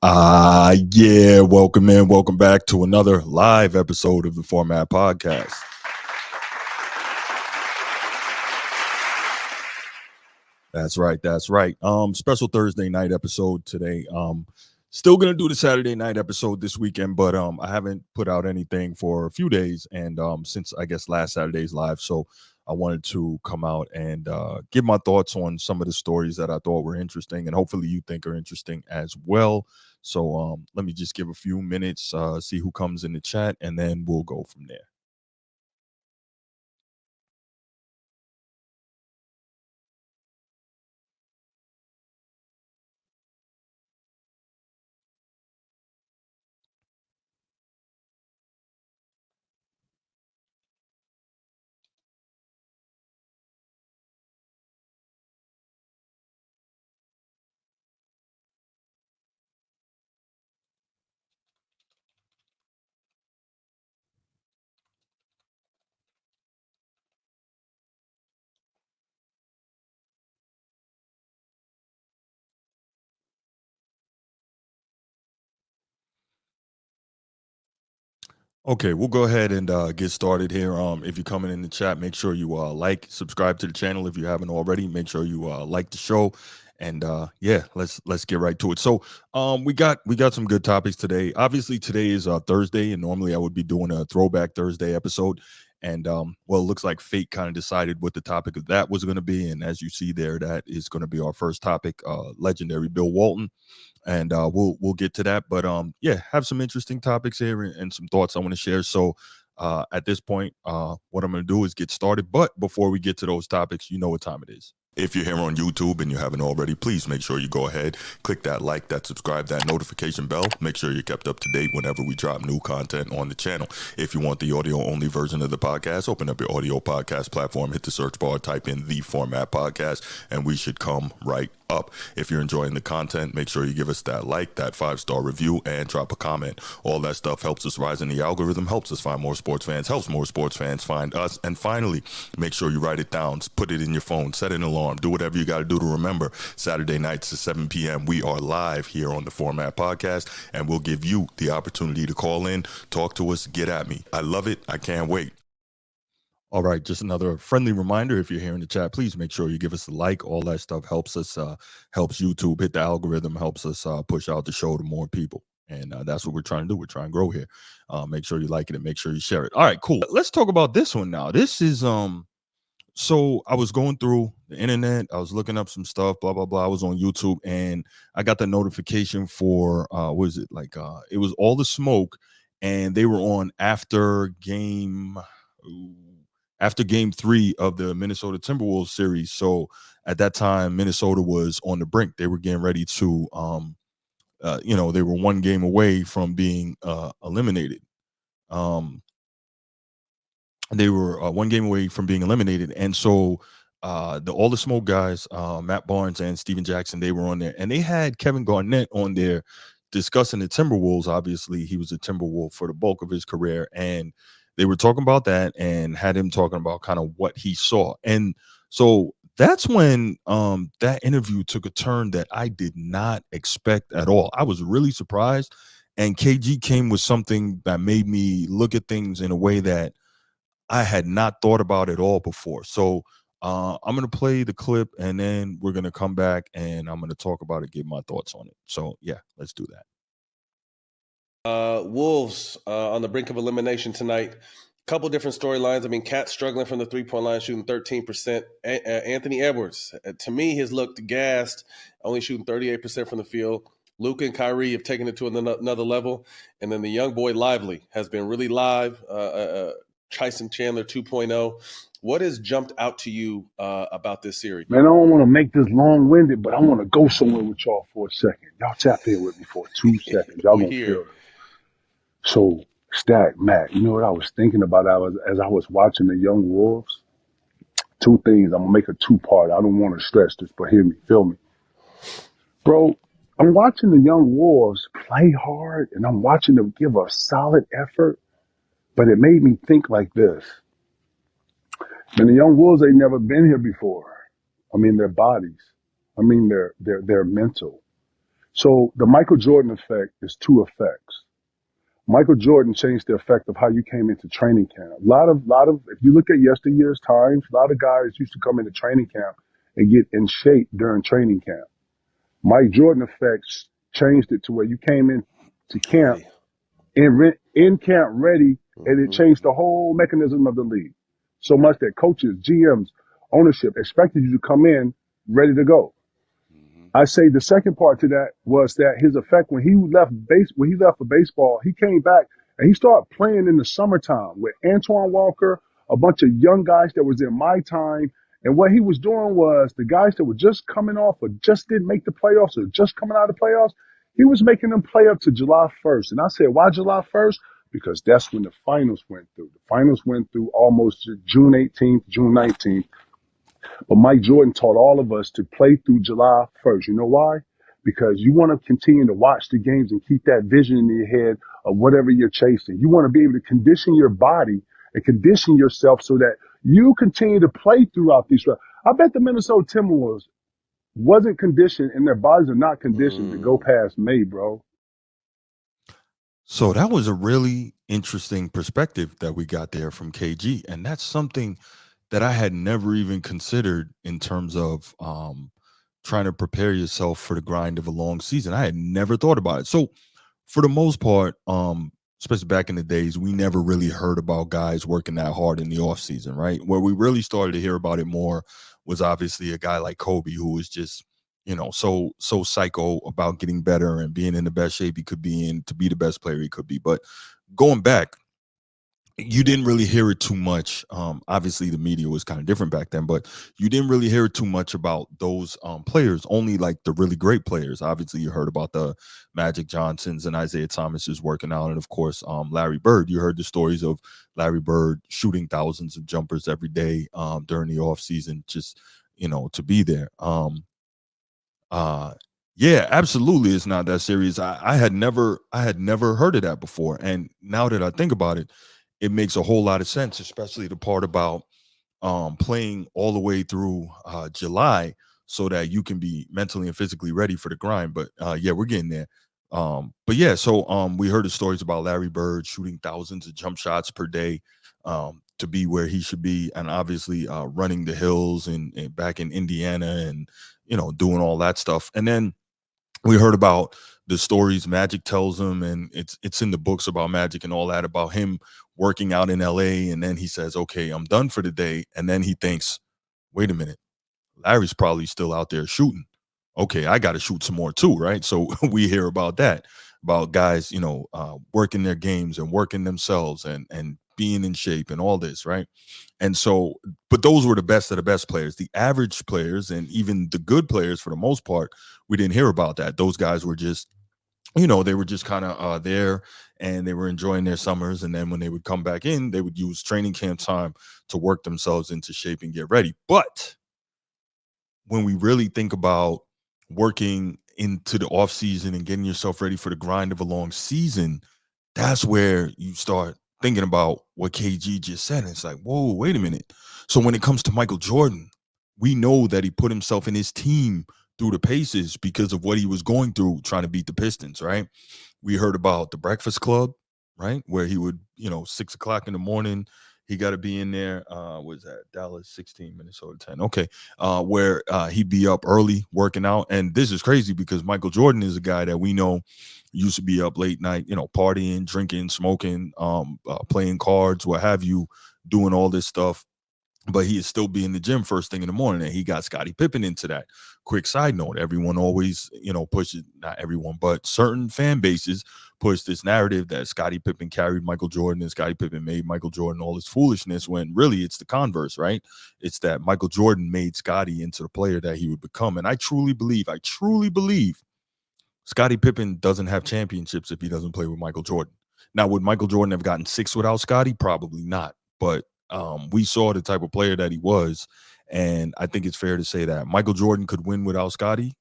Yeah, welcome in. Welcome back to another live episode of the Format Podcast. That's right. That's right. Special Thursday night episode today. Still gonna do the Saturday night episode this weekend, but I haven't put out anything for a few days, and since I guess last Saturday's live, so I wanted to come out and give my thoughts on some of the stories that I thought were interesting, and hopefully you think are interesting as well. So let me just give a few minutes, see who comes in the chat, and then we'll go from there. Okay, we'll go ahead and get started here. If you're coming in the chat, make sure you like, subscribe to the channel if you haven't already. Make sure you like the show, and yeah, let's get right to it. So, we got some good topics today. Obviously, today is Thursday, and normally I would be doing a Throwback Thursday episode. And well, it looks like fate kind of decided what the topic of that was going to be, and as you see there, that is going to be our first topic. Legendary Bill Walton, and we'll get to that. But yeah, have some interesting topics here and some thoughts I want to share. So at this point, what I'm going to do is get started. But before we get to those topics, you know what time it is. If you're here on YouTube and you haven't already, please make sure you go ahead, click that like, that subscribe, that notification bell. Make sure you're kept up to date whenever we drop new content on the channel. If you want the audio only version of the podcast, open up your audio podcast platform, hit the search bar, type in The Format Podcast, and we should come right up. If you're enjoying the content, make sure you give us that like, that 5-star review, and drop a comment. All that stuff helps us rise in the algorithm, helps us find more sports fans, helps more sports fans find us. And finally, make sure you write it down, put it in your phone, set an alarm, do whatever you got to do to remember. Saturday nights at 7 p.m. we are live here on the Format Podcast, and we'll give you the opportunity to call in, talk to us, get at me. I love it. I can't wait. All right, just another friendly reminder. If you're here in the chat, please make sure you give us a like. All that stuff helps us, helps YouTube hit the algorithm, helps us push out the show to more people. And that's what we're trying to do. We're trying to grow here. Make sure you like it and make sure you share it. All right, cool. Let's talk about this one now. This is so I was going through the internet, I was looking up some stuff, blah blah blah. I was on YouTube and I got the notification for what is it like? It was All the Smoke, and they were on after game 3 of the Minnesota Timberwolves series. So at that time, Minnesota was on the brink. They were getting ready to, they were one game away from being eliminated. They were one game away from being eliminated. And so all the Smoke guys, Matt Barnes and Steven Jackson, they were on there. And they had Kevin Garnett on there discussing the Timberwolves. Obviously, he was a Timberwolf for the bulk of his career. And they were talking about that and had him talking about kind of what he saw. And so that's when that interview took a turn that I did not expect at all. I was really surprised. And KG came with something that made me look at things in a way that I had not thought about it all before. So I'm going to play the clip and then we're going to come back and I'm going to talk about it, give my thoughts on it. So, yeah, let's do that. Wolves on the brink of elimination tonight. Couple different storylines. I mean, Cat struggling from the three-point line, shooting 13%. Anthony Edwards, to me, has looked gassed, only shooting 38% from the field. Luka and Kyrie have taken it to another level. And then the young boy Lively has been really live. Tyson Chandler 2.0. What has jumped out to you about this series? Man, I don't want to make this long-winded, but I want to go somewhere with y'all for a second. Y'all tap in with me for 2 seconds. Y'all gonna feel it. So, Stack, Matt, you know what I was thinking about as I was watching the Young Wolves? 2 things. I'm gonna make a 2-part. I don't want to stress this, but hear me, feel me. Bro, I'm watching the Young Wolves play hard, and I'm watching them give a solid effort, but it made me think like this. And the Young Wolves ain't never been here before. I mean, their bodies. I mean, their mental. So the Michael Jordan effect is two effects. Michael Jordan changed the effect of how you came into training camp. A lot of, if you look at yesteryear's times, a lot of guys used to come into training camp and get in shape during training camp. Mike Jordan effects changed it to where you came in to camp Ready. in camp ready, and it Mm-hmm. changed the whole mechanism of the league. So much that coaches, GMs, ownership expected you to come in ready to go. Mm-hmm. I say the second part to that was that his effect when he left for baseball, he came back and he started playing in the summertime with Antoine Walker, a bunch of young guys that was in my time. And what he was doing was the guys that were just coming off or just didn't make the playoffs or just coming out of the playoffs, he was making them play up to July 1st. And I said, why July 1st? Because that's when the finals went through. The finals went through almost June 18th, June 19th. But Mike Jordan taught all of us to play through July 1st. You know why? Because you want to continue to watch the games and keep that vision in your head of whatever you're chasing. You want to be able to condition your body and condition yourself so that you continue to play throughout these. I bet the Minnesota Timberwolves wasn't conditioned and their bodies are not conditioned to go Mm. past May, bro. So that was a really interesting perspective that we got there from KG, and that's something that I had never even considered in terms of trying to prepare yourself for the grind of a long season. I had never thought about it. So for the most part, especially back in the days, we never really heard about guys working that hard in the off season, right? Where we really started to hear about it more was obviously a guy like Kobe, who was just, so psycho about getting better and being in the best shape he could be in to be the best player he could be. But going back, you didn't really hear it too much. Obviously, the media was kind of different back then, but you didn't really hear it too much about those players. Only like the really great players. Obviously, you heard about the Magic Johnsons and Isaiah Thomas's working out, and of course, Larry Bird. You heard the stories of Larry Bird shooting thousands of jumpers every day during the off season, just to be there. Uh yeah, absolutely it's not that serious. I had never heard of that before. And now that I think about it, it makes a whole lot of sense, especially the part about playing all the way through July so that you can be mentally and physically ready for the grind. But yeah, we're getting there. But yeah, so we heard the stories about Larry Bird shooting thousands of jump shots per day to be where he should be, and obviously running the hills and back in Indiana and doing all that stuff. And then we heard about the stories Magic tells him, and it's in the books about Magic and all that about him working out in LA, and then he says, "Okay, I'm done for the day," and then he thinks, "Wait a minute, Larry's probably still out there shooting. Okay, I got to shoot some more too, right?" So we hear about that, about guys, working their games and working themselves and being in shape and all this, right? And so, but those were the best of the best players. The average players and even the good players, for the most part, we didn't hear about that. Those guys were just, they were just kind of there, and they were enjoying their summers. And then when they would come back in, they would use training camp time to work themselves into shape and get ready. But when we really think about working into the off season and getting yourself ready for the grind of a long season, that's where you start thinking about what KG just said. And it's like, whoa, wait a minute. So when it comes to Michael Jordan, we know that he put himself and his team through the paces because of what he was going through trying to beat the Pistons, right? We heard about the Breakfast Club, right? Where he would, 6 o'clock in the morning, he got to be in there. Was that Dallas 16, Minnesota 10? Okay. Where he'd be up early working out. And this is crazy because Michael Jordan is a guy that we know used to be up late night, partying, drinking, smoking, playing cards, what have you, doing all this stuff, but he is still be in the gym first thing in the morning. And he got Scottie Pippen into that. Quick side note, everyone always, pushes, not everyone, but certain fan bases push this narrative that Scottie Pippen carried Michael Jordan and Scottie Pippen made Michael Jordan all this foolishness, when really it's the converse, right? It's that Michael Jordan made Scottie into the player that he would become. And I truly believe Scottie Pippen doesn't have championships if he doesn't play with Michael Jordan. Now, would Michael Jordan have gotten six without Scottie? Probably not. But we saw the type of player that he was. And I think it's fair to say that Michael Jordan could win without Scottie.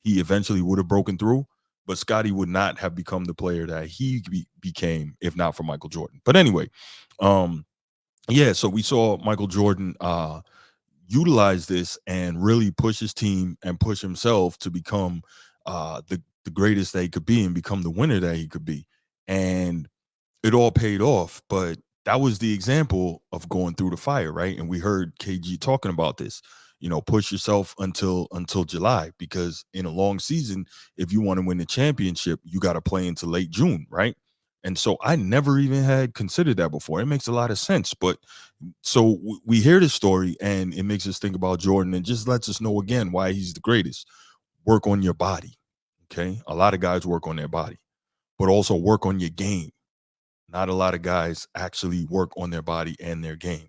He eventually would have broken through, but Scottie would not have become the player that he became if not for Michael Jordan. But anyway, um, yeah, so we saw Michael Jordan utilize this and really push his team and push himself to become the the greatest that he could be and become the winner that he could be. And it all paid off. But that was the example of going through the fire, right? And we heard KG talking about this. Push yourself until July, because in a long season, if you want to win the championship, you got to play into late June, right? And so I never even had considered that before. It makes a lot of sense. But so we hear this story and it makes us think about Jordan and just lets us know again why he's the greatest. Work on your body. Okay. A lot of guys work on their body, but also work on your game. Not a lot of guys actually work on their body and their game.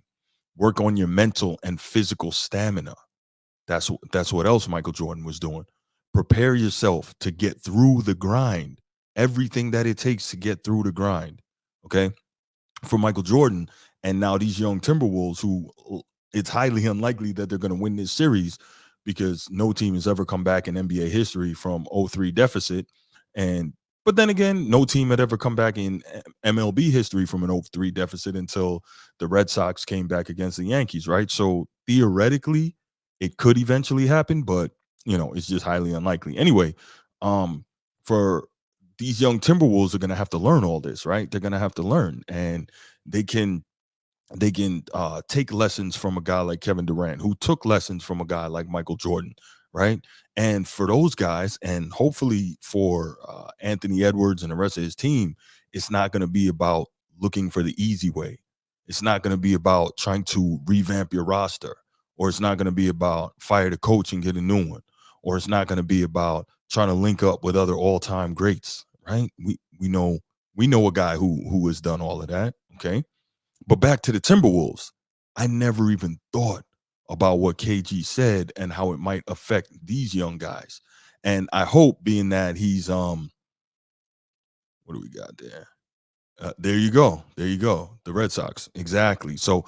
Work on your mental and physical stamina. That's what else Michael Jordan was doing. Prepare yourself to get through the grind. Everything that it takes to get through the grind. Okay? For Michael Jordan and now these young Timberwolves, who it's highly unlikely that they're going to win this series, because no team has ever come back in NBA history from 0-3 deficit. And but then again, no team had ever come back in MLB history from an 0-3 deficit until the Red Sox came back against the Yankees, right? So theoretically, it could eventually happen, but it's just highly unlikely. Anyway, for these young Timberwolves are going to have to learn all this, right? They're going to have to learn, and they can take lessons from a guy like Kevin Durant, who took lessons from a guy like Michael Jordan, right? And for those guys, and hopefully for Anthony Edwards and the rest of his team, it's not going to be about looking for the easy way. It's not going to be about trying to revamp your roster, or it's not going to be about fire the coach and get a new one, or it's not going to be about trying to link up with other all-time greats, right? We know a guy who has done all of that, okay? But back to the Timberwolves, I never even thought about what KG said and how it might affect these young guys. And I hope, being that he's what do we got there? There you go. There you go. The Red Sox. Exactly. So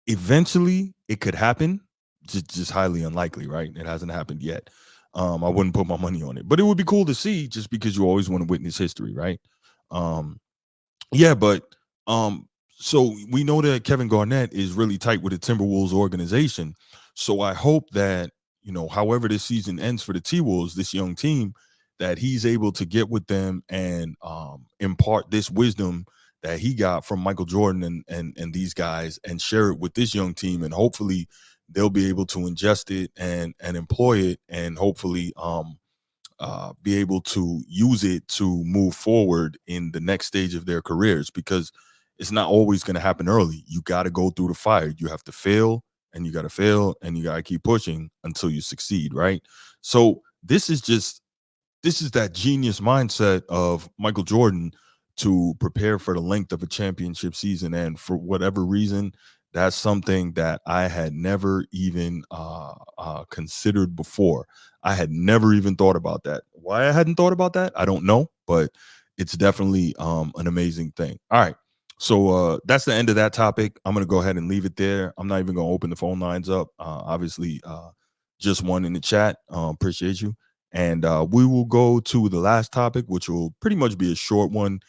eventually it could happen. Just highly unlikely, right? It hasn't happened yet. I wouldn't put my money on it. But it would be cool to see, just because you always want to witness history, right? Um Yeah, but so we know that Kevin Garnett is really tight with the Timberwolves organization. So I hope that, however this season ends for the T-Wolves, this young team, that he's able to get with them and impart this wisdom that he got from Michael Jordan and these guys, and share it with this young team, and hopefully they'll be able to ingest it and employ it, and hopefully be able to use it to move forward in the next stage of their careers, because it's not always going to happen early. You got to go through the fire. You have to fail, and you got to fail, and you got to keep pushing until you succeed, right? So this is that genius mindset of Michael Jordan to prepare for the length of a championship season. And for whatever reason, that's something that I had never even considered before. I had never even thought about that. Why I hadn't thought about that, I don't know, but it's definitely an amazing thing. All right. So that's the end of that topic. I'm going to go ahead and leave it there. I'm not even going to open the phone lines up. Obviously, just one in the chat. Appreciate you. And we will go to the last topic, which will pretty much be a short one.